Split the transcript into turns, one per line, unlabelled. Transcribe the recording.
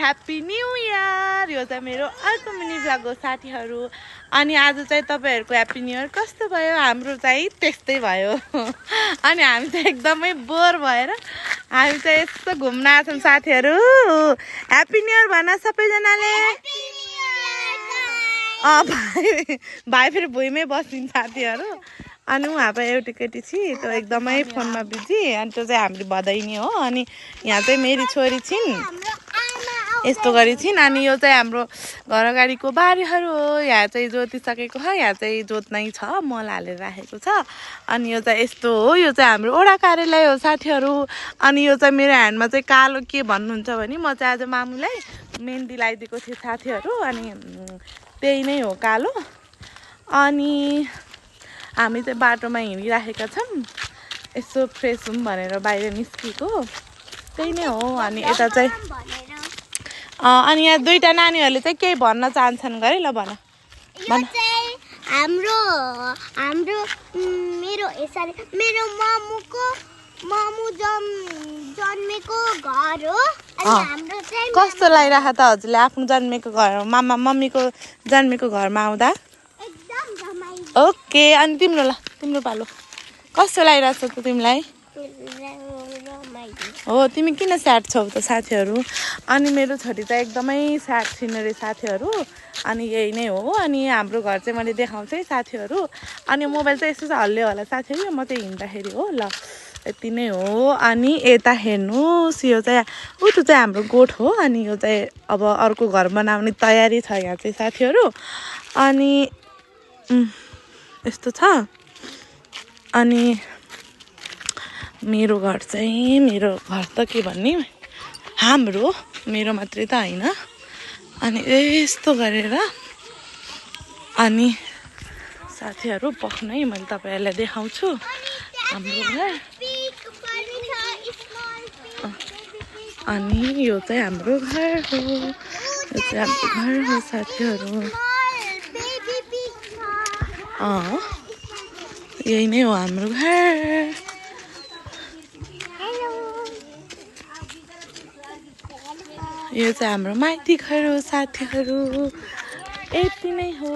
Happy new year. यो चाहिँ मेरो अर्को मिनी भ्लग हो साथीहरू। अनि आज चाहिँ तपाईँहरूको ह्याप्पी न्यू इयर कस्तो भयो? हाम्रो चाहिँ त्यस्तै भयो। अनि हामी चाहिँ एकदमै बोर भएर हामी चाहिँ यस्तो घुम्न आछौँ साथीहरू। ह्याप्पी न्यू इयर भन सबैजनाले। भाइ फेरि भुइँमै बस्दिन्छ साथीहरू। अनि उहाँ पनि एउटी केटी छि त्यो एकदमै फोनमा बिजी। अनि त्यो चाहिँ हाम्रो भदैनी हो। अनि यहाँ चाहिँ मेरी छोरी छिन् यस्तो गरी छिन्। अनि यो चाहिँ हाम्रो घर अगाडिको बारीहरू हो। यहाँ चाहिँ जोतिसकेको छ, यहाँ चाहिँ जोत्नै छ, मल हालेर राखेको छ। अनि यो चाहिँ यस्तो हो, यो चाहिँ हाम्रो वडा कार्यालय हो साथीहरू। अनि यो चाहिँ मेरो ह्यान्डमा चाहिँ कालो के भन्नुहुन्छ भने म चाहिँ आज मामुलाई मेहन्दी लगाइदिएको थिएँ साथीहरू। अनि त्यही नै हो कालो। अनि हामी चाहिँ बाटोमा हिँडिराखेका छौँ यसो फ्रेस हुँ भनेर बाहिर निस्केको, त्यही नै हो। अनि यता चाहिँ अनि यहाँ दुईटा नानीहरूले चाहिँ केही भन्न चाहन्छन् गरे ल भन।
मेरो मामु जन्मेको घर हो। अनि हाम्रो चाहिँ
कस्तो लागिराख त हजुरले आफ्नो जन्मेको घर, मम्मीको जन्मेको घरमा आउँदा?
एकदम रमाइलो।
ओके। अनि तिम्रो ल, तिम्रो पालो कस्तो लागिरहेछ त तिमीलाई? हो, तिमी किन स्याड छौ त साथीहरू? अनि मेरो छोरी चाहिँ एकदमै स्याड छिन् अरे साथीहरू। अनि यही नै हो। अनि हाम्रो घर चाहिँ मैले देखाउँछु है साथीहरू। अनि मोबाइल चाहिँ यस्तो चाहिँ हल्लियो होला साथीहरू, म चाहिँ हिँड्दाखेरि हो ल, यति नै हो। अनि यता हेर्नुहोस्, यो चाहिँ उतो चाहिँ हाम्रो गोठ हो। अनि यो चाहिँ अब अर्को घर बनाउने तयारी छ यहाँ चाहिँ साथीहरू। अनि यस्तो छ। अनि मेरो घर चाहिँ, मेरो घर त के भन्ने, हाम्रो मेरो मात्रै त होइन। अनि यस्तो गरेर अनि साथीहरू पक्नै मैले तपाईँहरूलाई देखाउँछु हाम्रो घर। अनि यो चाहिँ हाम्रो घर हो, यो चाहिँ हाम्रो घर हो साथीहरू। यही नै हो हाम्रो घर। यो चाहिँ हाम्रो माइती घर हो साथीहरू, यति नै हो।